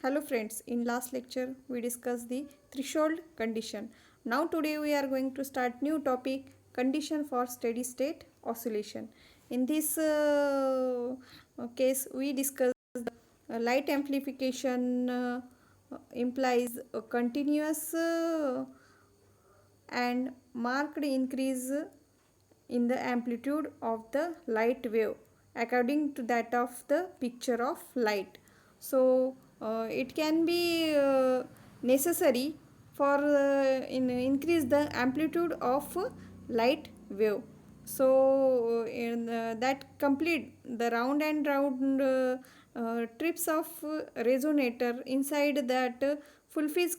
Hello friends, in last lecture we discussed the threshold condition. Now today we are going to start new topic, condition for steady state oscillation. In this case we discuss light amplification implies a continuous and marked increase in the amplitude of the light wave according to that of the picture of light. So it can be necessary for increase the amplitude of light wave. So that complete the round and round trips of resonator inside that fulfill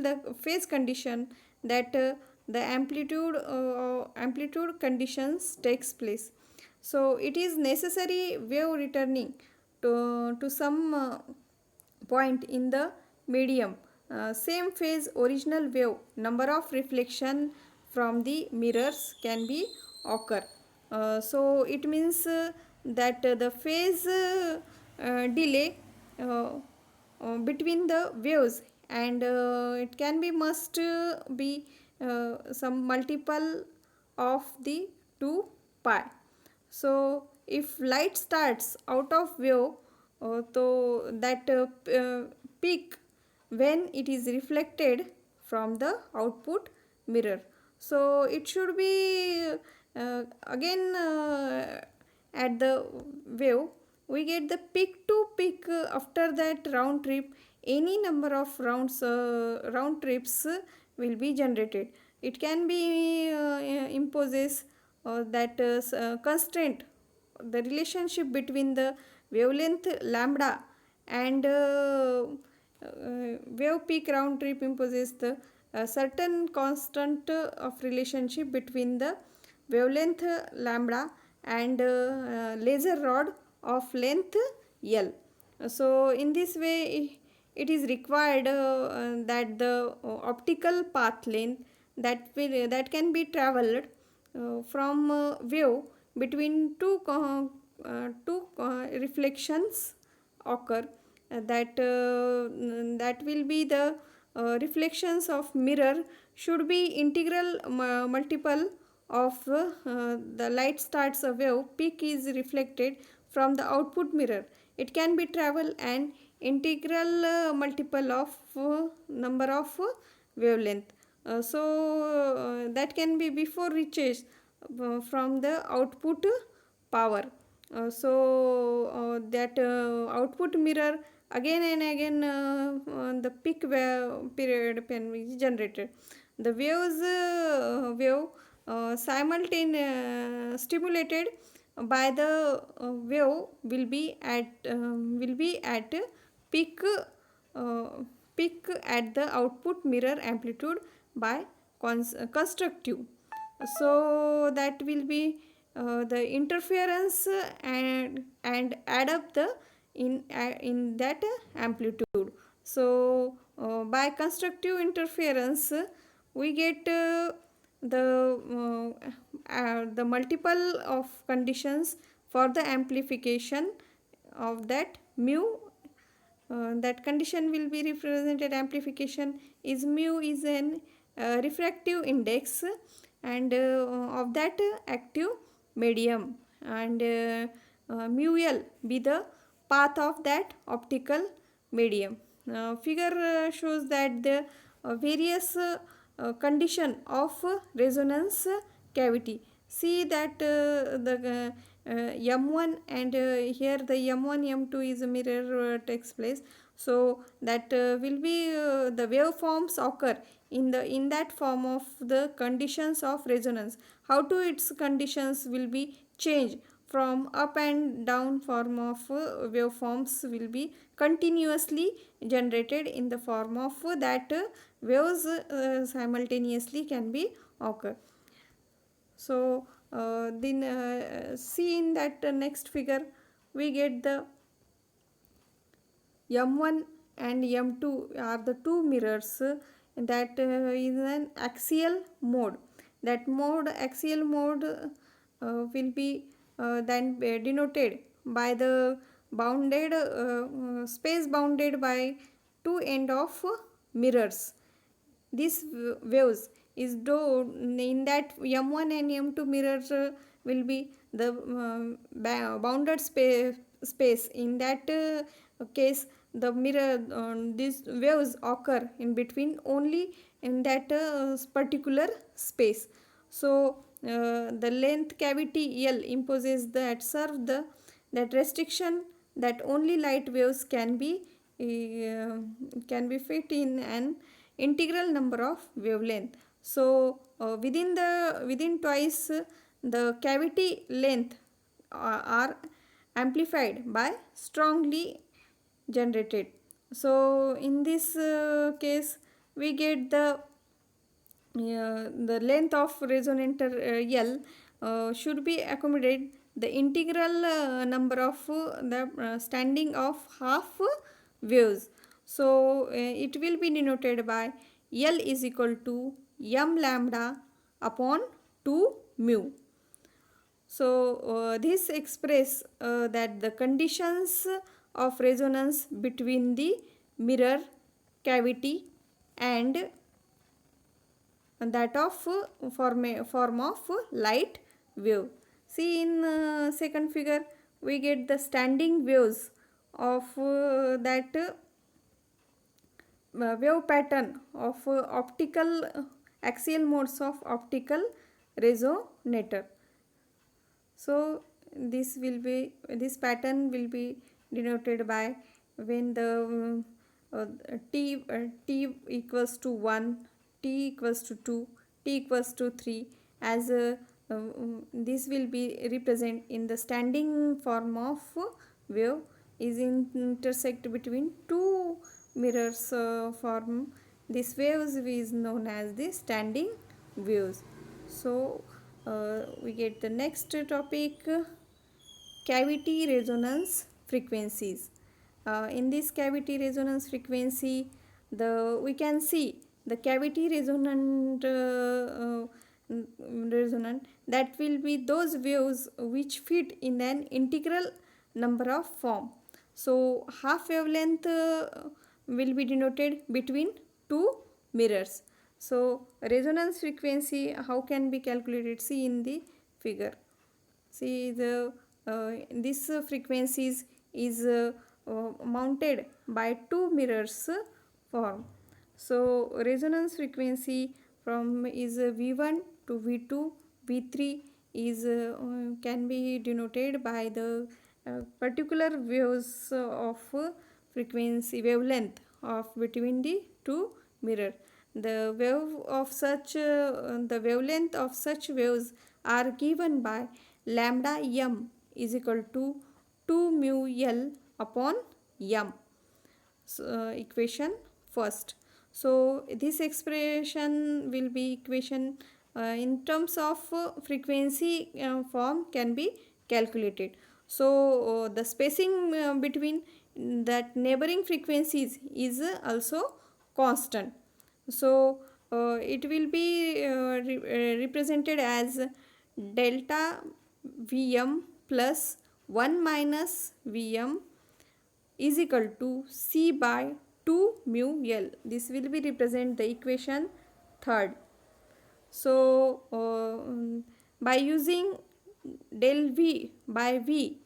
the phase condition that the amplitude conditions takes place. So it is necessary wave returning to some point in the medium. Same phase original wave number of reflection from the mirrors can be occur. So it means that the phase delay between the waves, and it can be must be some multiple of the 2 pi. So if light starts out of wave, so that peak when it is reflected from the output mirror. So it should be again at the wave we get the peak to peak after that round trip. Any number of round trips will be generated. It can be imposes that constraint, the relationship between the wavelength lambda and wave peak round trip imposes the certain constant of relationship between the wavelength lambda and laser rod of length L. So in this way it is required that the optical path length that can be traveled from wave between two reflections occur, that will be the reflections of mirror should be integral multiple of the light starts a wave peak is reflected from the output mirror. It can be travel an integral multiple of number of wavelength. That can be before reaches from the output power. That output mirror again and again the peak wave period can be generated. The wave stimulated by the wave will be at peak uh, peak at the output mirror amplitude by constructive. So that will be the interference and add up the in that amplitude. So by constructive interference we get the multiple of conditions for the amplification of that mu. That condition will be represented, amplification is mu is an refractive index and of that active medium, and mu L be the path of that optical medium. Figure shows that the various condition of resonance cavity. See that the M1 and here the M1 M2 is a mirror takes place. So that will be the waveforms occur in that form of the conditions of resonance. How to its conditions will be changed from up and down form of waveforms will be continuously generated in the form of that waves simultaneously can be occur. So then see in that next figure we get the M1 and M2 are the two mirrors that is an axial mode. That mode axial mode will be then denoted by the bounded space bounded by two end of mirrors. These waves is do in that m1 and m2 mirrors will be the bounded space. In that case, the mirror these waves occur in between only in that particular space. So the length cavity L imposes that serve the that restriction that only light waves can be fit in an integral number of wavelength. So within twice the cavity length are amplified by strongly generated. So in this case we get the length of resonator L should be accommodated the integral number of the standing of half waves. So it will be denoted by L is equal to m lambda upon 2 mu. So this express that the conditions of resonance between the mirror cavity and that of form of light wave. See in second figure we get the standing waves of that wave pattern of optical axial modes of optical resonator. So this pattern will be denoted by when the t equals to 1, t equals to 2, t equals to 3, as this will be represent in the standing form of wave is intersect between two mirrors form. This waves is known as the standing waves. So we get the next topic, cavity resonance frequencies. In this cavity resonance frequency, we can see the cavity resonant that will be those waves which fit in an integral number of form. So half wavelength will be denoted between two mirrors. So resonance frequency how can be calculated? See in the figure. See the this frequencies is mounted by two mirrors form. So resonance frequency from is V1 to V2, V3 is can be denoted by the particular waves of frequency wavelength of between the two mirror. The wavelength of such waves are given by lambda m is equal to 2 mu L upon m. So, equation first. So this expression will be equation in terms of frequency form can be calculated. So the spacing between that neighboring frequencies is also constant. So it will be represented as delta Vm plus 1 minus Vm is equal to C by 2 mu L. This will be represent the equation third. So by using del V by V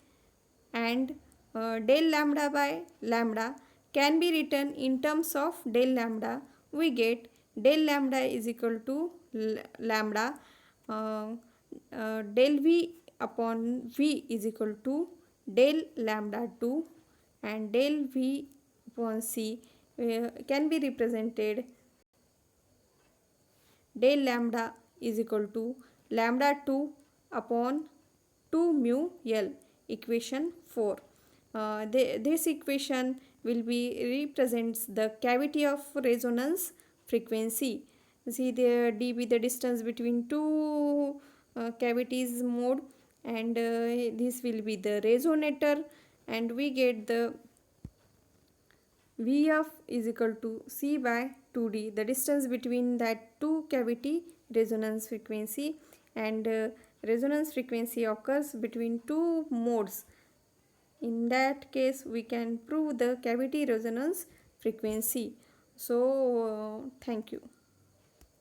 and del lambda by lambda can be written in terms of del lambda, we get del lambda is equal to lambda del V upon V is equal to del lambda 2 and del V upon C can be represented del lambda is equal to lambda 2 upon 2 mu L, equation 4. This equation will be represents the cavity of resonance frequency. See the dB the distance between two cavities mode, and this will be the resonator, and we get the Vf is equal to C by 2D, the distance between that two cavity resonance frequency, and resonance frequency occurs between two modes In that case, we can prove the cavity resonance frequency. So, thank you.